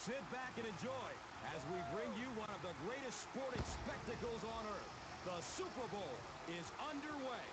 Sit back and enjoy as we bring you one of the greatest sporting spectacles on earth. The Super Bowl is underway.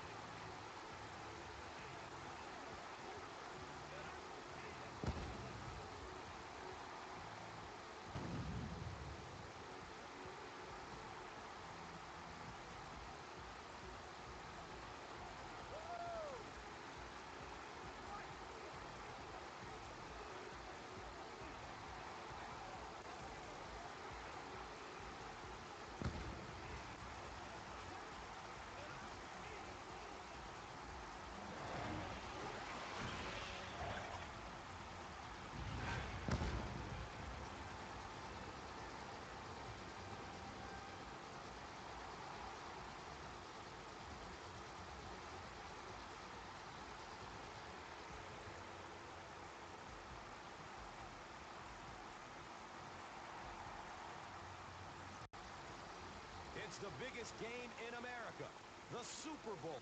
It's the biggest game in America, the Super Bowl,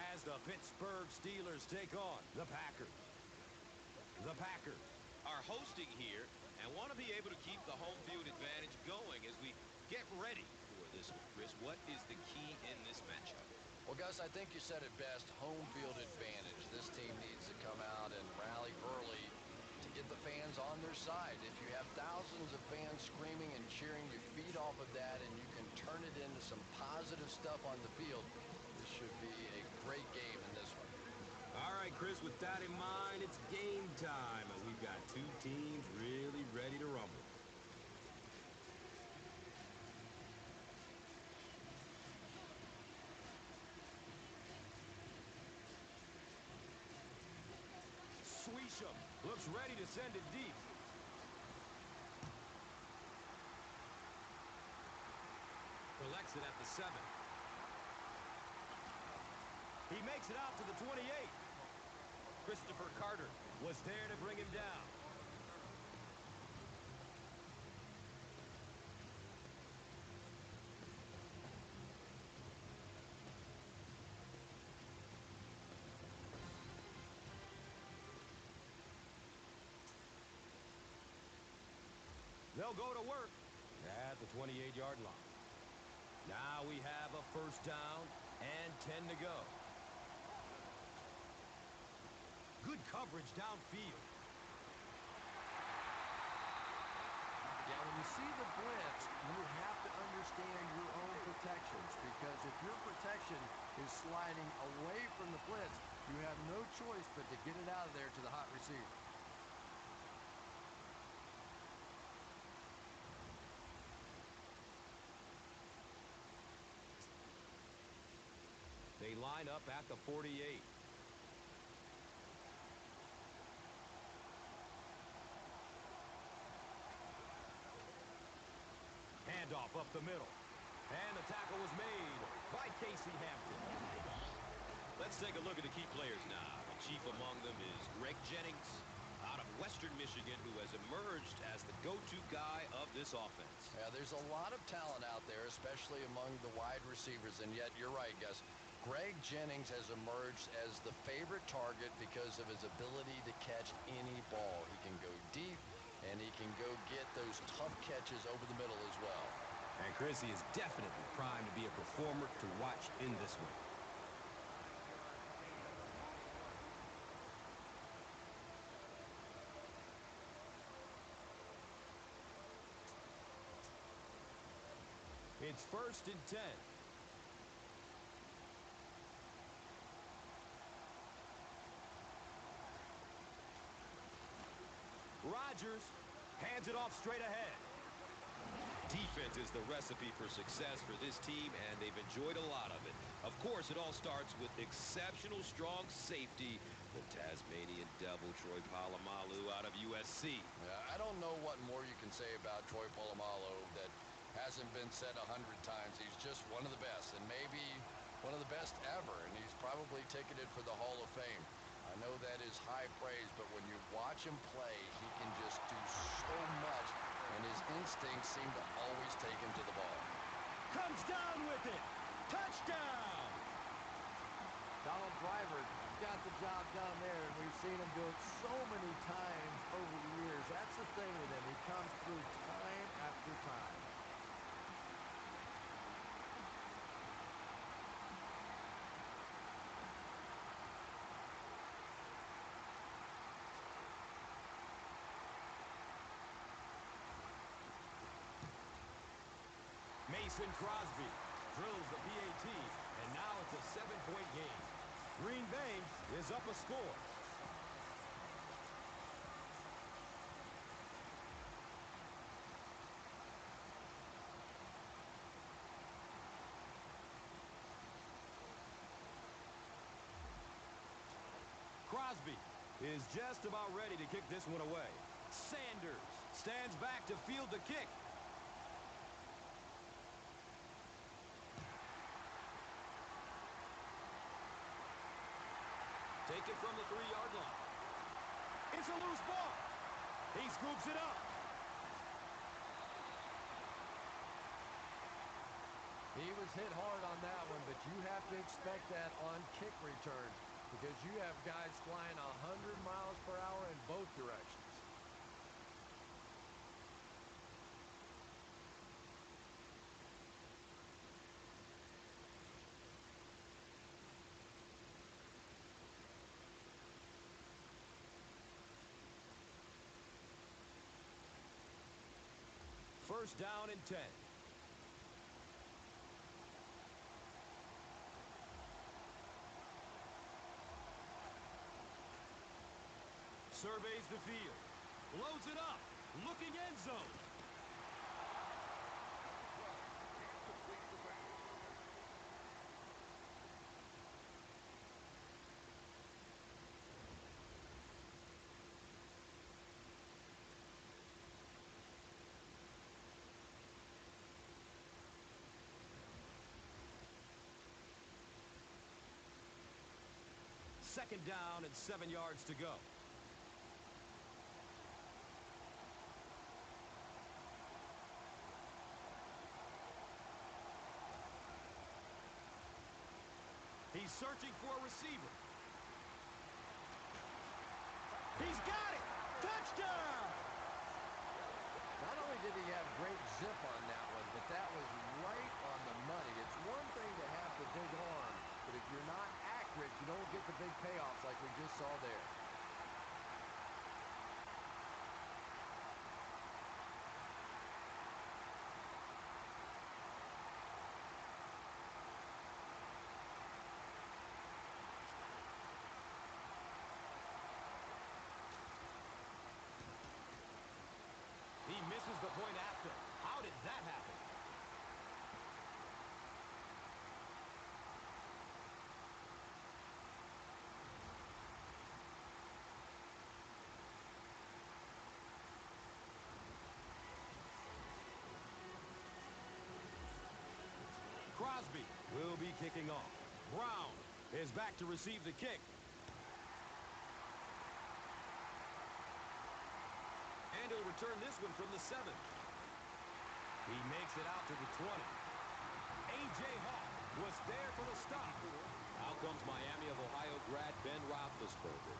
as the Pittsburgh Steelers take on the Packers. The Packers are hosting here and want to be able to keep the home field advantage going as we get ready for this one. Chris, what is the key in this matchup? Well, Gus, I think you said it best, home field advantage. This team needs to come out and rally early to get the fans on their side. If you have thousands of fans screaming and cheering, you feed off of that and you can turn it into some positive stuff on the field. This should be a great game in this one. All right, Chris, with that in mind, it's game time, and we've got two teams really ready to rumble. Sweesham looks ready to send it deep. Collects it at the 7. He makes it out to the 28. Christopher Carter was there to bring him down. They'll go to work at the 28-yard line. Now we have a first down and 10 to go. Good coverage downfield. Yeah, when you see the blitz, you have to understand your own protections, because if your protection is sliding away from the blitz, you have no choice but to get it out of there to the hot receiver. They line up at the 48. Handoff up the middle. And the tackle was made by Casey Hampton. Let's take a look at the key players now. And chief among them is Greg Jennings out of Western Michigan, who has emerged as the go-to guy of this offense. Yeah, there's a lot of talent out there, especially among the wide receivers, and yet you're right, Gus. Greg Jennings has emerged as the favorite target because of his ability to catch any ball. He can go deep, and he can go get those tough catches over the middle as well. And Chris, he is definitely primed to be a performer to watch in this one. It's 1st and 10. Rodgers hands it off straight ahead. Defense is the recipe for success for this team, and they've enjoyed a lot of it. Of course, it all starts with exceptional strong safety, the Tasmanian Devil, Troy Polamalu out of USC. Yeah, I don't know what more you can say about Troy Polamalu that hasn't been said 100 times. He's just one of the best, and maybe one of the best ever, and he's probably ticketed for the Hall of Fame. I know that is high praise, but when you watch him play, he can just do so much, and his instincts seem to always take him to the ball. Comes down with it. Touchdown! Donald Driver got the job done there, and we've seen him do it so many times over the years. That's the thing with him. He comes through time after time. Mason Crosby drills the PAT, and now it's a 7-point game. Green Bay is up a score. Crosby is just about ready to kick this one away. Sanders stands back to field the kick. Taken from the 3-yard line. It's a loose ball. He scoops it up. He was hit hard on that one, but you have to expect that on kick returns because you have guys flying 100 miles per hour in both directions. First down and 10. Surveys the field. Loads it up. Looking end zone. Second down and 7 yards to go. He's searching for a receiver. He's got it! Touchdown! Not only did he have great zip on that one, but that was right on the money. It's one thing to have the big arm, but if you're not accurate, you don't get the big payoffs like we just saw there. He misses the point after. How did that happen? Crosby will be kicking off. Brown is back to receive the kick. And he'll return this one from the 7. He makes it out to the 20. A.J. Hawk was there for the stop. Out comes Miami of Ohio grad Ben Roethlisberger.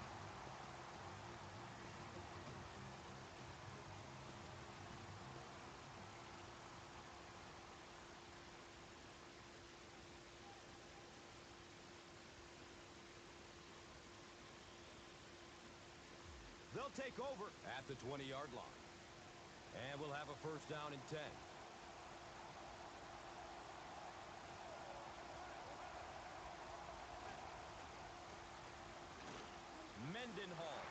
They'll take over at the 20-yard line. And we'll have a first down and 10. Mendenhall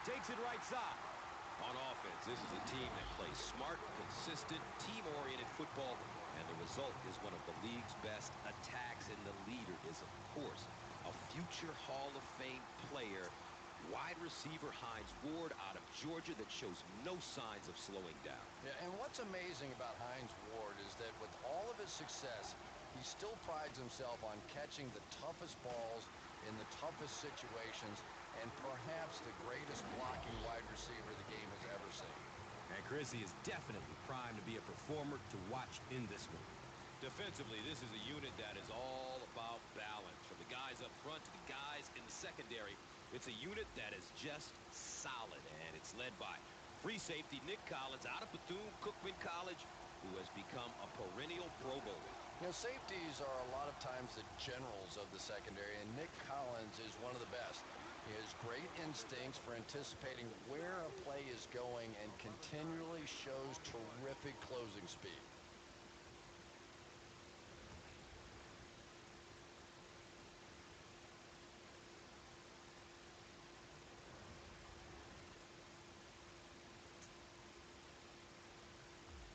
takes it right side. On offense, this is a team that plays smart, consistent, team-oriented football, and the result is one of the league's best attacks, and the leader is, of course, a future Hall of Fame player, wide receiver Hines Ward out of Georgia, that shows no signs of slowing down. Yeah, and what's amazing about Hines Ward is that with all of his success, he still prides himself on catching the toughest balls in the toughest situations, and perhaps the greatest blocking wide receiver the game has ever seen. And Chris, he is definitely primed to be a performer to watch in this one. Defensively, this is a unit that is all about balance. From the guys up front to the guys in the secondary, it's a unit that is just solid, and it's led by free safety Nick Collins out of Bethune-Cookman College, who has become a perennial Pro Bowler. You know, safeties are a lot of times the generals of the secondary, and Nick Collins is one of the best. He has great instincts for anticipating where a play is going and continually shows terrific closing speed.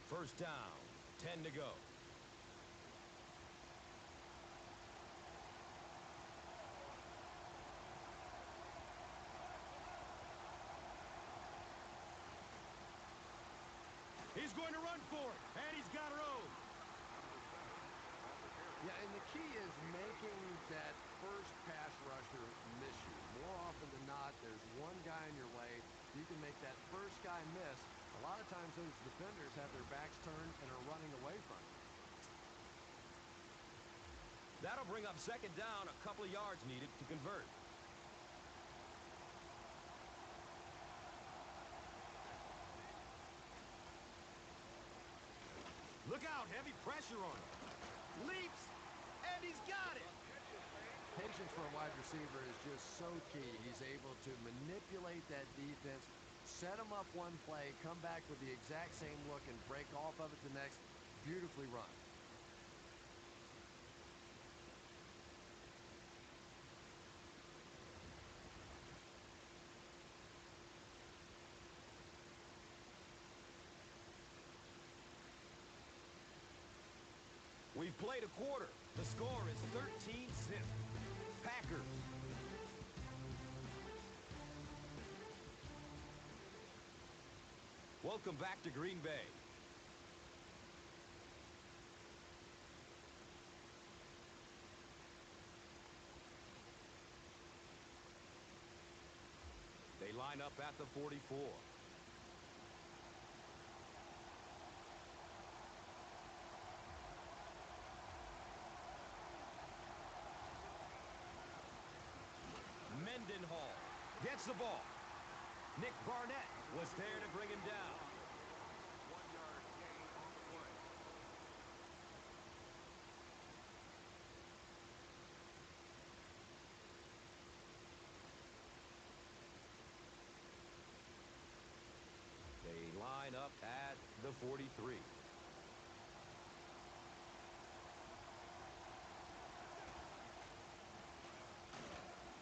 First down, 10 to go. He's going to run for it, and he's got room. Yeah, and the key is making that first pass rusher miss you. More often than not, there's one guy in your way. You can make that first guy miss. A lot of times those defenders have their backs turned and are running away from you. That'll bring up second down, a couple of yards needed to convert. Look out, heavy pressure on him. Leaps, and he's got it. Patience for a wide receiver is just so key. He's able to manipulate that defense, set him up one play, come back with the exact same look, and break off of it the next. Beautifully run. We've played a quarter. The score is 13-6. Packers. Welcome back to Green Bay. They line up at the 44. Mendenhall gets the ball. Nick Barnett was there to bring him down. 1-yard gain on the play. They line up at the 43.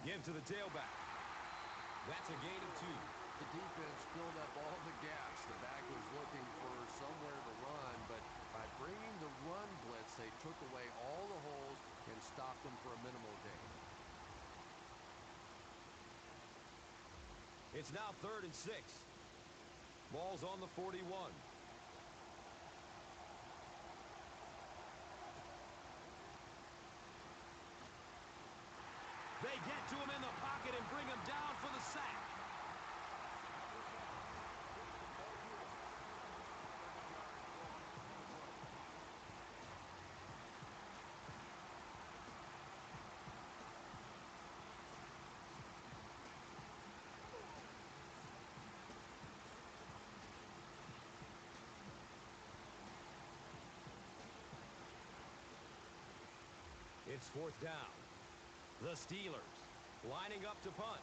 Give to the tailback. That's a gain of 2. The defense filled up all the gaps. The back was looking for somewhere to run, but by bringing the run blitz, they took away all the holes and stopped them for a minimal gain. It's now 3rd and 6. Ball's on the 41. They get to him in the pocket and bring him down for the sack. It's 4th down. The Steelers lining up to punt.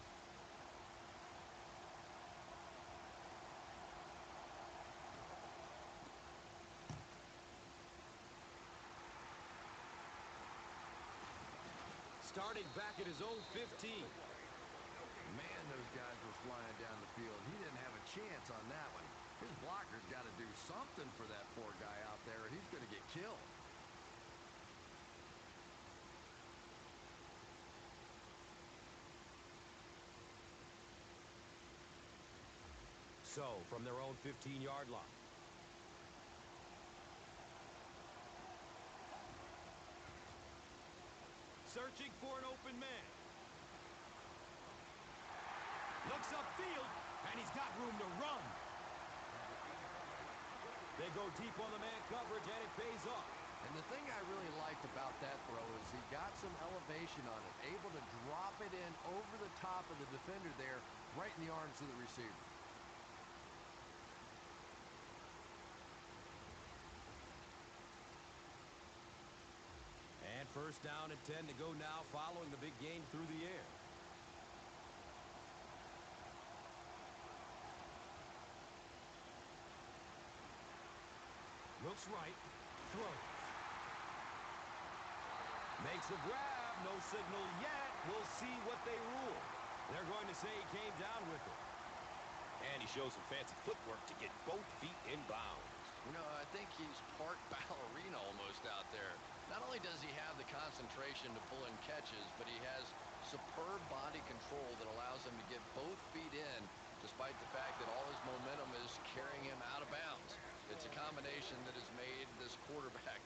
Starting back at his own 15. Man, those guys were flying down the field. He didn't have a chance on that one. His blocker's got to do something for that poor guy out there, or he's going to get killed. So, from their own 15-yard line. Searching for an open man. Looks upfield, and he's got room to run. They go deep on the man coverage, and it pays off. And the thing I liked about that throw is he got some elevation on it, able to drop it in over the top of the defender there, right in the arms of the receiver. And first down and 10 to go now following the big game through the air. Looks right. Throws. Makes a grab. No signal yet. We'll see what they rule. They're going to say he came down with it. And he shows some fancy footwork to get both feet in bounds. You know, I think he's part ballerina almost out there. Not only does he have the concentration to pull in catches, but he has superb body control that allows him to get both feet in, despite the fact that all his momentum is carrying him out of bounds. It's a combination that has made this quarterback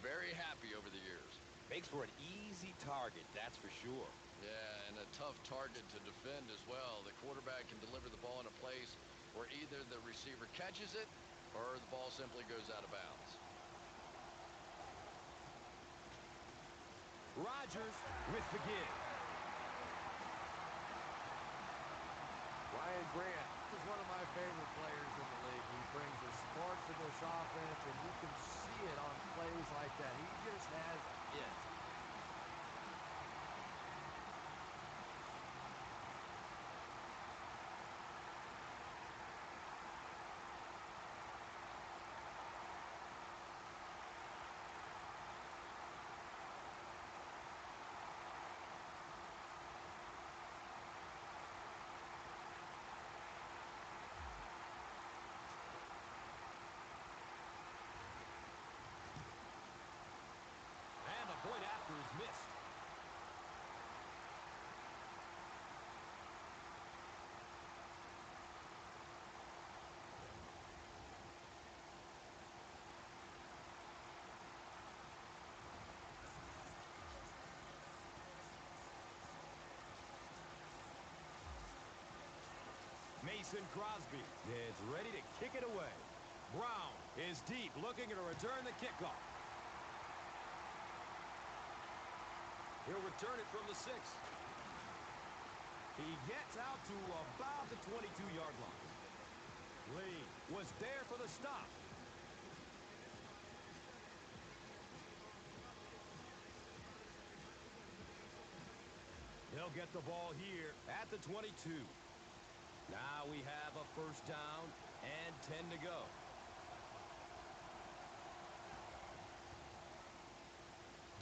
very happy over the years. Makes for an easy target, that's for sure. Yeah, and a tough target to defend as well. The quarterback can deliver the ball in a place where either the receiver catches it or the ball simply goes out of bounds. Rodgers with the give. Ryan Grant is one of my favorite players in the league. He brings a spark to this offense, and you can see it on plays like that. He just has it. And the point after is missed. Mason Crosby is ready to kick it away. Brown is deep, looking to return the kickoff. He'll return it from the 6. He gets out to about the 22-yard line. Lee was there for the stop. He'll get the ball here at the 22. Now we have a first down and 10 to go.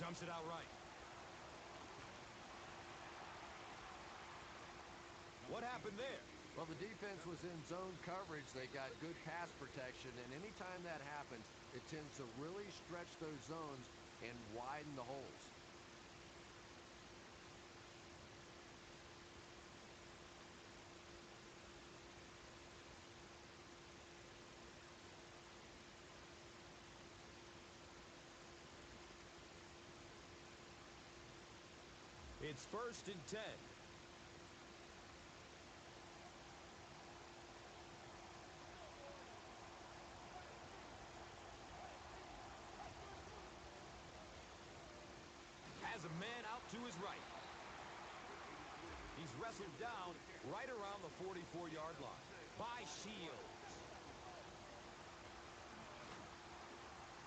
Dumps it out right. What happened there? Well, the defense was in zone coverage. They got good pass protection, and anytime that happens, it tends to really stretch those zones and widen the holes. It's first and 10. Has a man out to his right. He's wrestled down right around the 44-yard line by Shields.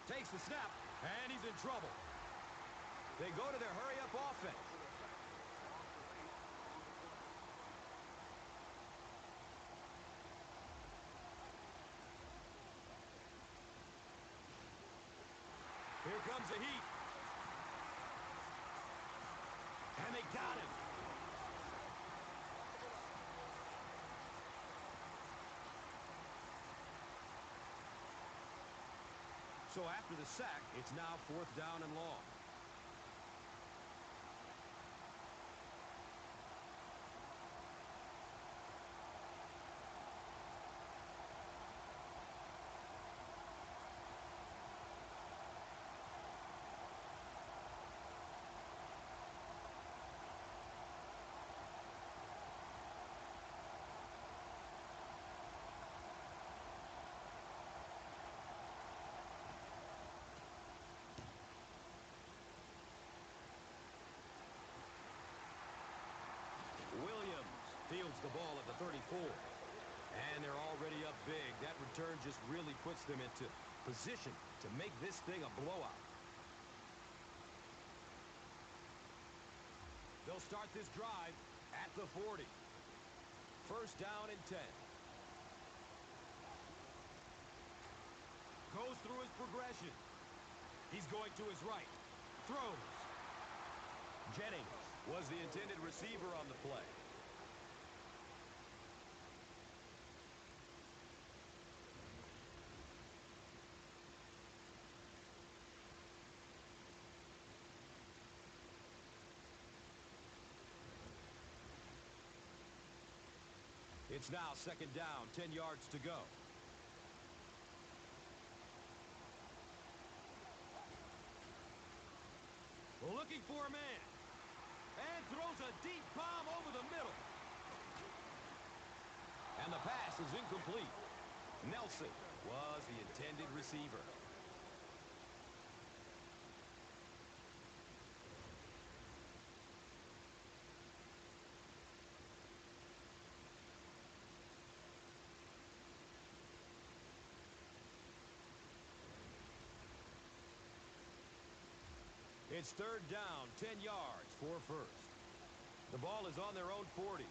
Takes the snap, and he's in trouble. They go to their hurry-up offense. Here comes the heat. And they got him. So after the sack, it's now 4th down and long. holds the ball at the 34. And they're already up big. That return just really puts them into position to make this thing a blowout. They'll start this drive at the 40. First down and 10. Goes through his progression. He's going to his right. Throws. Jennings was the intended receiver on the play. It's now second down, 10 yards to go. Looking for a man. And throws a deep bomb over the middle. And the pass is incomplete. Nelson was the intended receiver. It's third down, 10 yards for first. The ball is on their own 40.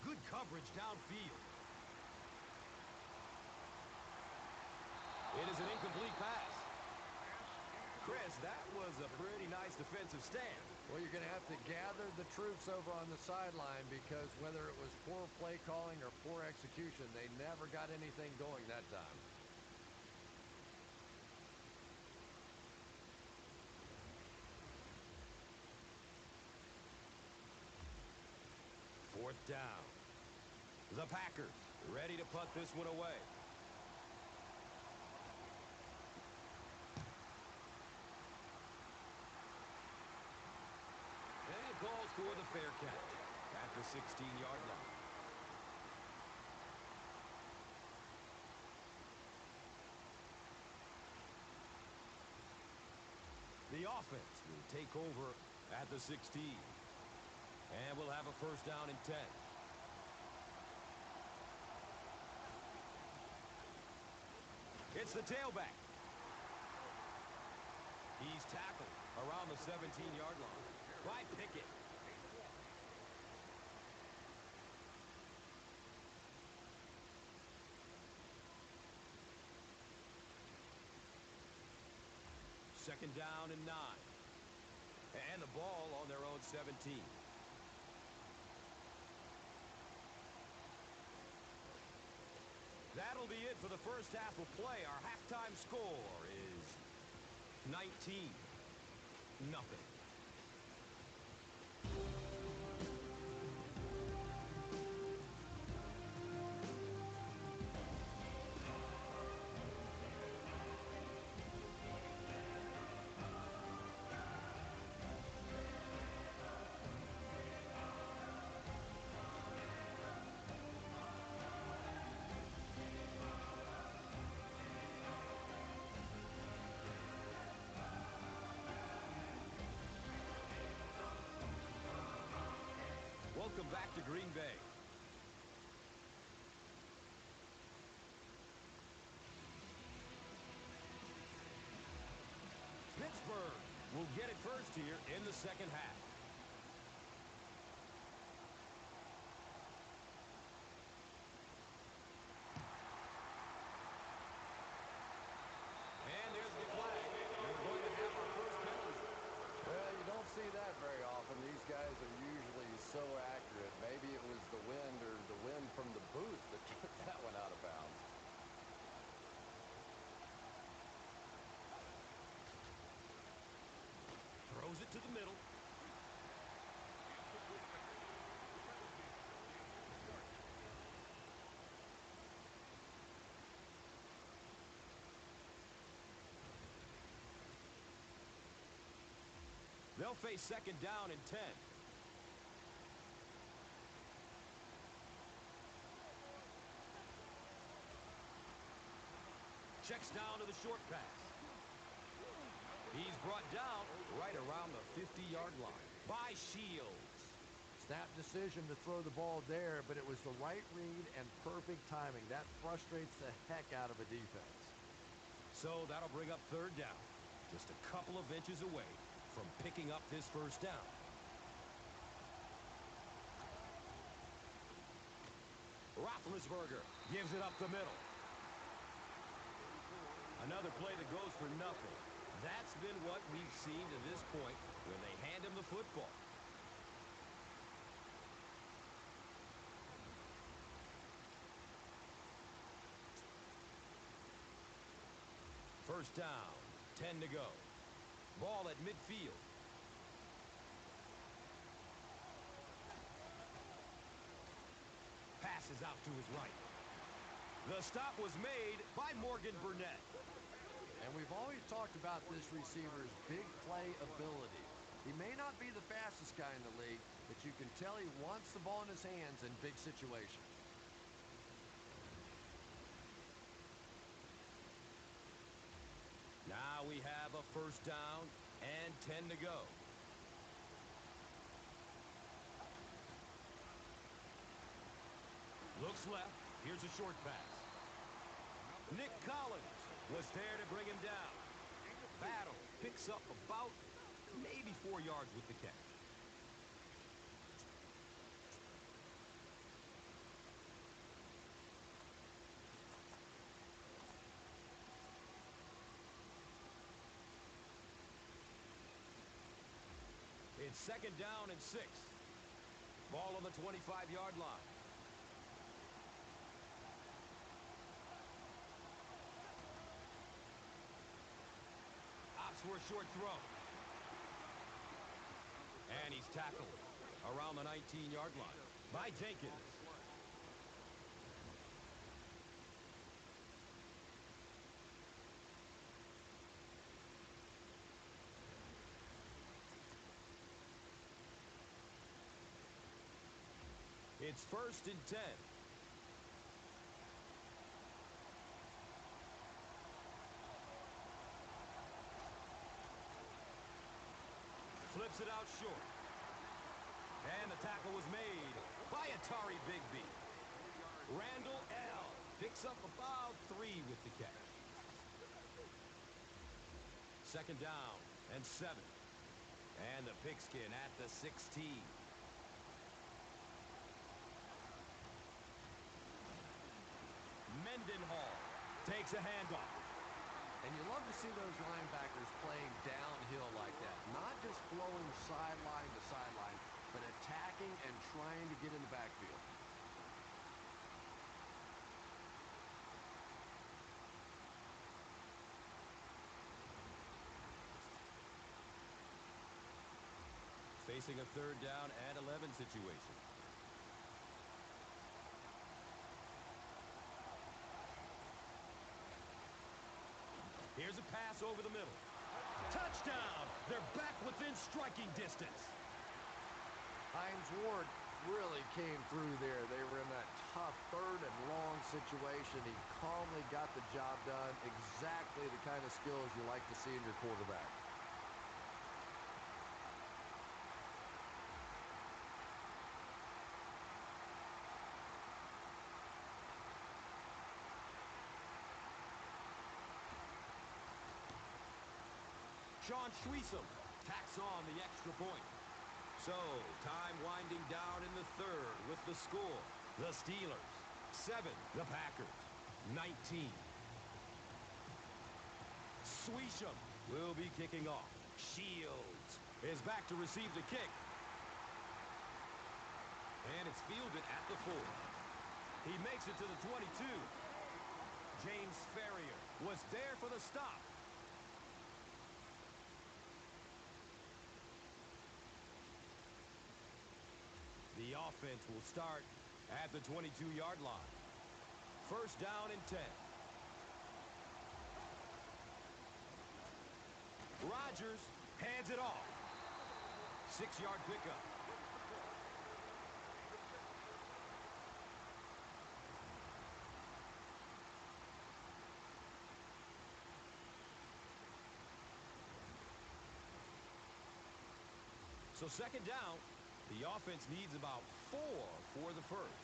Good coverage downfield. It is an incomplete pass. Chris, that was a pretty nice defensive stand. Well, you're going to have to gather the troops over on the sideline because whether it was poor play calling or poor execution, they never got anything going that time. Fourth down. The Packers ready to punt this one away. And calls for the fair catch at the 16-yard line. The offense will take over at the 16. And we'll have a first down and 10. It's the tailback. He's tackled around the 17-yard line by Pickett. Second down and 9. And the ball on their own 17. That'll be it for the first half of play. Our halftime score is 19-0. Welcome back to Green Bay. Pittsburgh will get it first here in the second half. And there's the flag. We're going to have our first penalty. Well, you don't see that very often. These guys are usually so accurate. Maybe it was the wind or the wind from the booth that took that one out of bounds. Throws it to the middle. They'll face second down and 10. Checks down to the short pass. He's brought down right around the 50-yard line by Shields. Snap decision to throw the ball there, but it was the right read and perfect timing. That frustrates the heck out of a defense. So that'll bring up third down, just a couple of inches away from picking up this first down. Roethlisberger gives it up the middle. Another play that goes for nothing. That's been what we've seen to this point when they hand him the football. First down, 10 to go. Ball at midfield. Passes out to his right. The stop was made by Morgan Burnett. And we've always talked about this receiver's big play ability. He may not be the fastest guy in the league, but you can tell he wants the ball in his hands in big situations. Now we have a first down and 10 to go. Looks left. Here's a short pass. Nick Collins was there to bring him down. Battle picks up about maybe 4 yards with the catch. It's second down and 6. Ball on the 25-yard line. Opts for a short throw. And he's tackled around the 19-yard line by Jenkins. It's first and 10. Flips it out short. And the tackle was made by Atari Bigby. Randall L. picks up about 3 with the catch. Second down and 7. And the pigskin at the 16. Mendenhall takes a handoff. And you love to see those linebackers playing downhill like that. Not just flowing sideline to sideline, but attacking and trying to get in the backfield. Facing a third down and 11 situation. Here's a pass over the middle. Touchdown! They're back within striking distance. Hines Ward really came through there. They were in that tough third and long situation. He calmly got the job done. Exactly the kind of skills you like to see in your quarterback. Sean Schweisom tacks on the extra point. So, time winding down in the third with the score. The Steelers, 7. The Packers, 19. Schweisom will be kicking off. Shields is back to receive the kick. And it's fielded at the 4. He makes it to the 22. James Ferrier was there for the stop. The offense will start at the 22-yard line. First down and 10. Rodgers hands it off. 6-yard pickup. So second down, the offense needs about 4 for the first.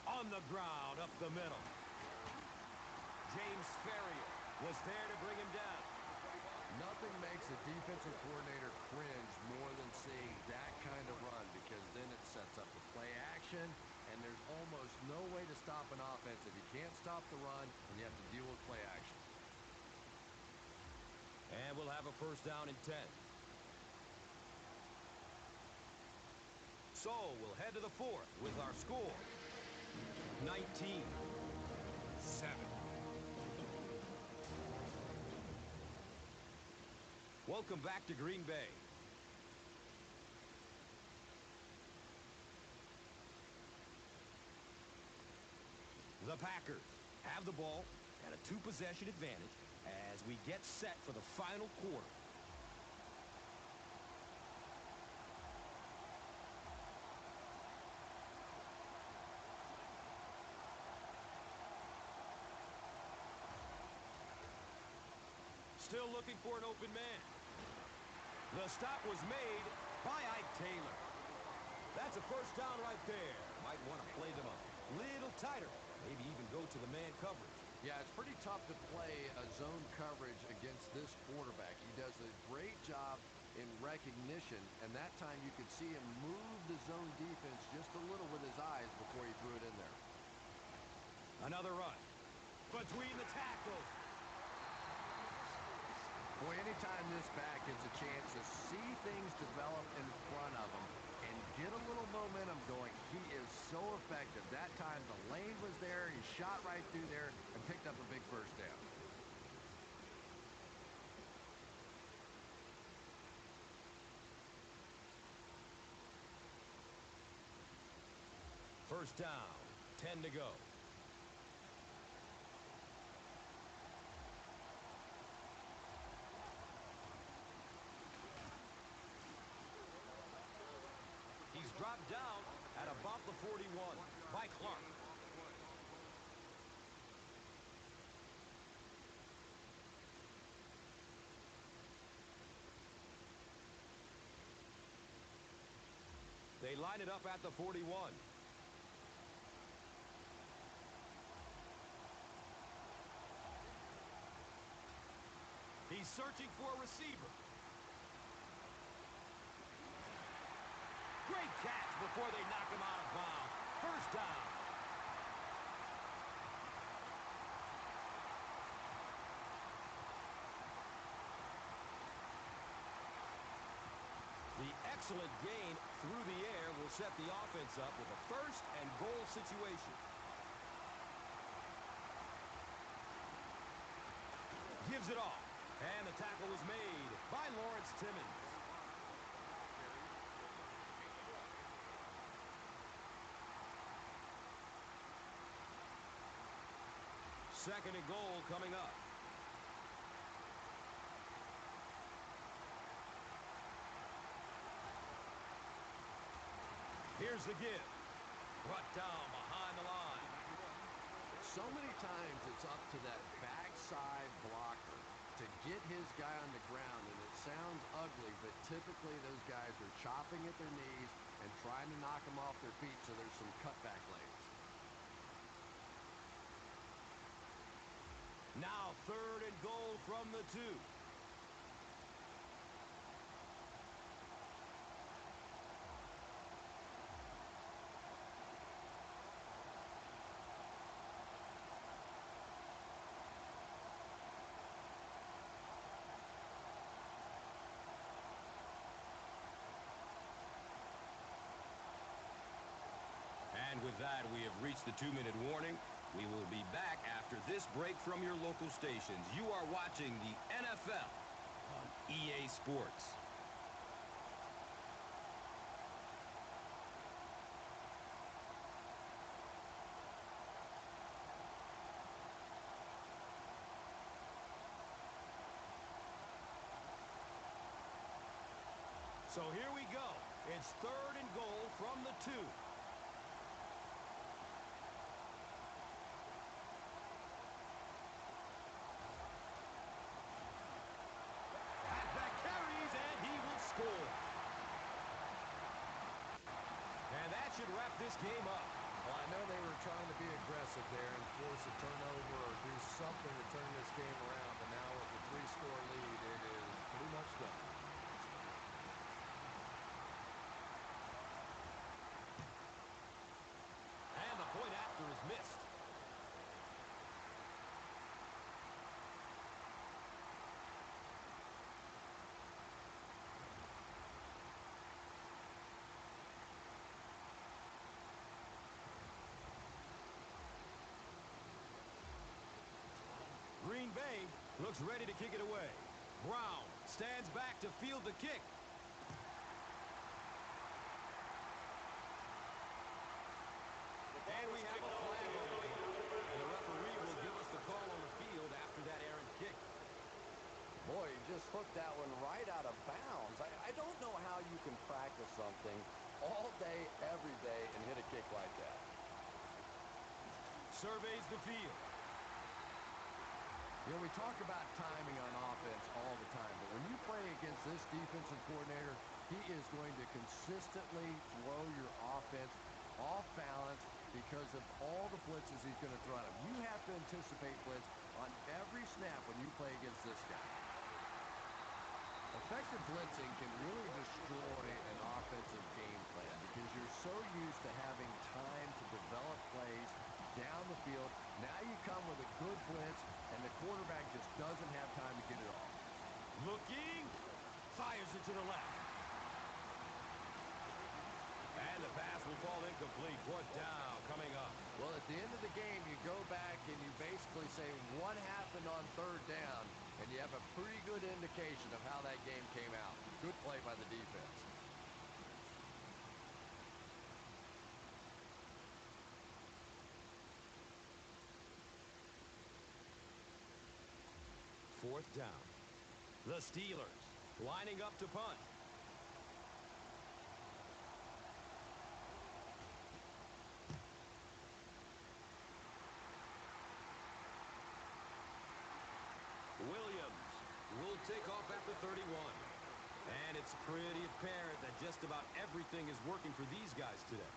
On the ground, up the middle. James Ferrier was there to bring him down. Nothing makes a defensive coordinator cringe more than seeing that kind of run, because then it sets up the play action, and there's almost no way to stop an offense if you can't stop the run and you have to deal with play action. And we'll have a first down and 10. So we'll head to the fourth with our score. 19-7. Welcome back to Green Bay. The Packers have the ball and a 2-possession advantage as we get set for the final quarter. Still looking for an open man. The stop was made by Ike Taylor. That's a first down right there. Might want to play them a little tighter. Maybe even go to the man coverage. Yeah, it's pretty tough to play a zone coverage against this quarterback. He does a great job in recognition, and that time you could see him move the zone defense just a little with his eyes before he threw it in there. Another run between the tackles. Boy, anytime this back gets a chance to see things develop in front of him and get a little momentum going, he is so effective. That time the lane was there, he shot right through there and picked up a big first down. First down, 10 to go. He's dropped down at about the 41 by Clark. They line it up at the 41. He's searching for a receiver. Great catch before they knock him out of bounds. First down. The excellent gain through the air will set the offense up with a first and goal situation. Gives it off. And the tackle was made by Lawrence Timmons. Second and goal coming up. Here's the give. Brought down behind the line. So many times it's up to that backside blocker to get his guy on the ground, and it sounds ugly, but typically those guys are chopping at their knees and trying to knock them off their feet, so there's some cutback lanes. Now third and goal from the 2. And with that, we have reached the 2-minute warning. We will be back after this break from your local stations. You are watching the NFL on EA Sports. So here we go. It's third and goal from the 2. wrap this game up. Well, I know they were trying to be aggressive there and force a turnover or do something to turn this game around, but now with the 3-score lead, it is pretty much done. And the point after is missed. Green Bay looks ready to kick it away. Brown stands back to field the kick. And we have a flag on the field. And the referee will give us the call on the field after that errant kick. Boy, he just hooked that one right out of bounds. I don't know how you can practice something all day, every day, and hit a kick like that. Surveys the field. You know, we talk about timing on offense all the time, but when you play against this defensive coordinator, he is going to consistently throw your offense off balance because of all the blitzes he's going to throw at him. You have to anticipate blitz on every snap when you play against this guy. Effective blitzing can really destroy an offensive game plan because you're so used to having time to develop plays down the field. Now you come with a good blitz, and the quarterback just doesn't have time to get it off. Looking, fires it to the left. And the pass will fall incomplete. Fourth down coming up. Well, at the end of the game, you go back and you basically say what happened on third down, and you have a pretty good indication of how that game came out. Good play by the defense. Fourth down. The Steelers lining up to punt. Williams will take off at the 31. And it's pretty apparent that just about everything is working for these guys today.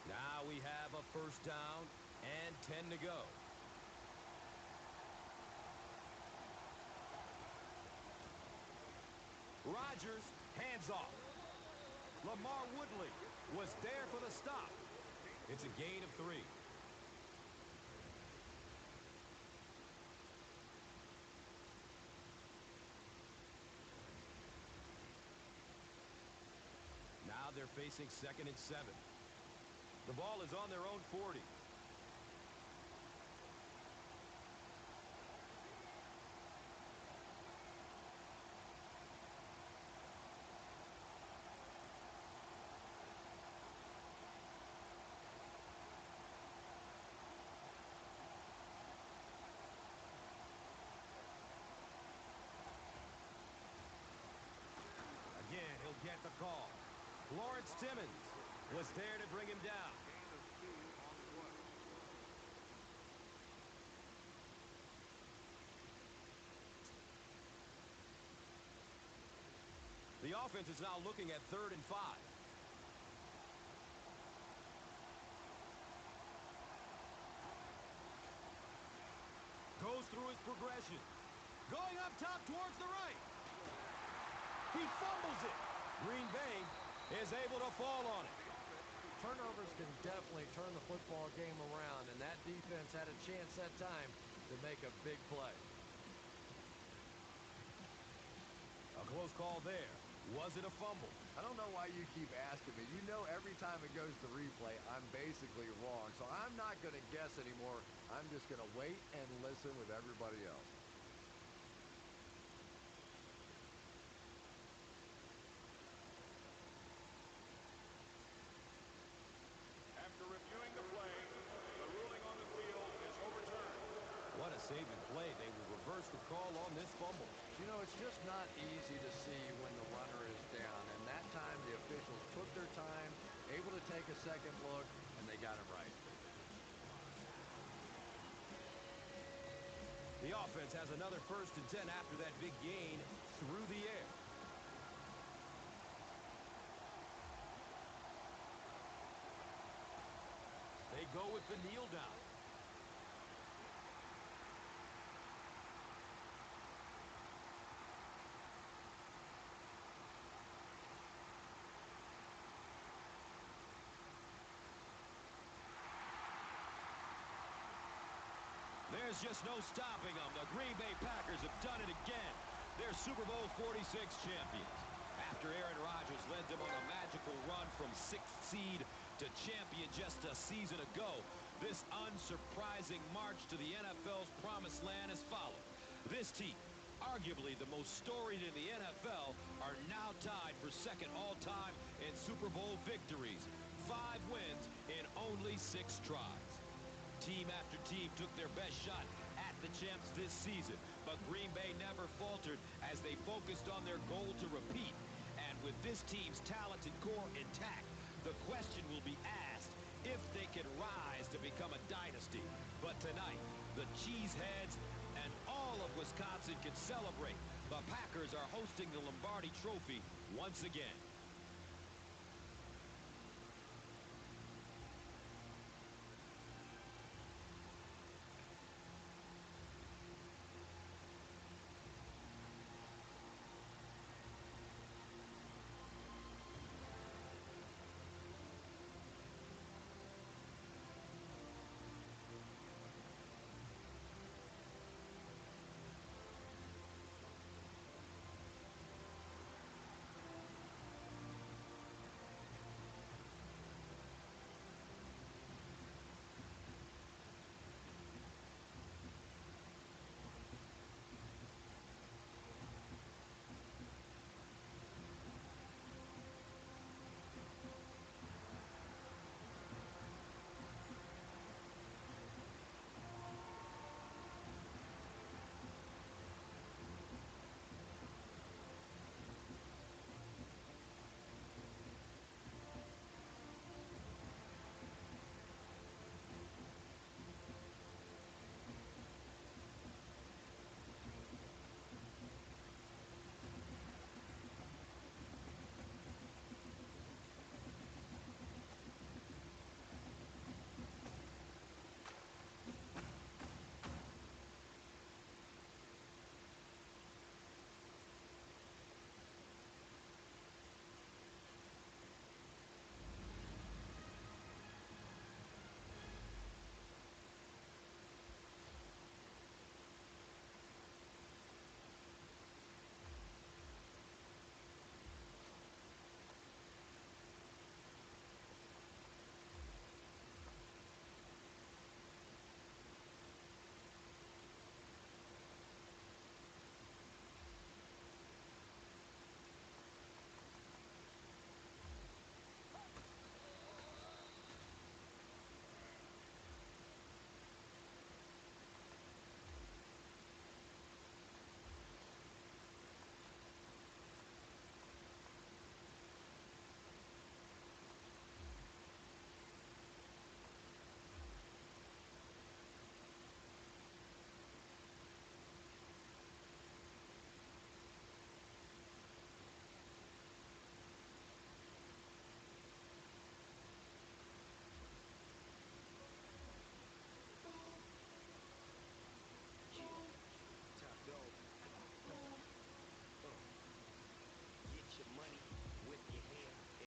Now we have a first down and 10 to go. Rodgers, hands off. Lamar Woodley was there for the stop. It's a gain of 3. Now they're facing 2nd and 7. The ball is on their own 40. Again, he'll get the call. Lawrence Timmons was there to bring him down. Gain of 2 on the play. The offense is now looking at 3rd and 5. Goes through his progression. Going up top towards the right. He fumbles it. Green Bay is able to fall on it. Turnovers can definitely turn the football game around, and that defense had a chance that time to make a big play. A close call there. Was it a fumble? I don't know why you keep asking me. You know every time it goes to replay, I'm basically wrong. So I'm not going to guess anymore. I'm just going to wait and listen with everybody else. After reviewing the play, the ruling on the field is overturned. What a saving play. They will reverse the call on this fumble. You know, it's just not easy to see when the runner is down. And that time, the officials took their time, able to take a second look, and they got him right. The offense has another 1st and 10 after that big gain through the air. go with the kneel down. There's just no stopping them. The Green Bay Packers have done it again. They're Super Bowl 46 champions. After Aaron Rodgers led them on a magical run from 6th seed to champion just a season ago, this unsurprising march to the NFL's promised land is followed. This team, arguably the most storied in the NFL, are now tied for second all-time in Super Bowl victories. 5 wins in only 6 tries. Team after team took their best shot at the champs this season, but Green Bay never faltered as they focused on their goal to repeat. And with this team's talented core intact, the question will be asked if they can rise to become a dynasty. But tonight, the Cheeseheads and all of Wisconsin can celebrate. The Packers are hosting the Lombardi Trophy once again.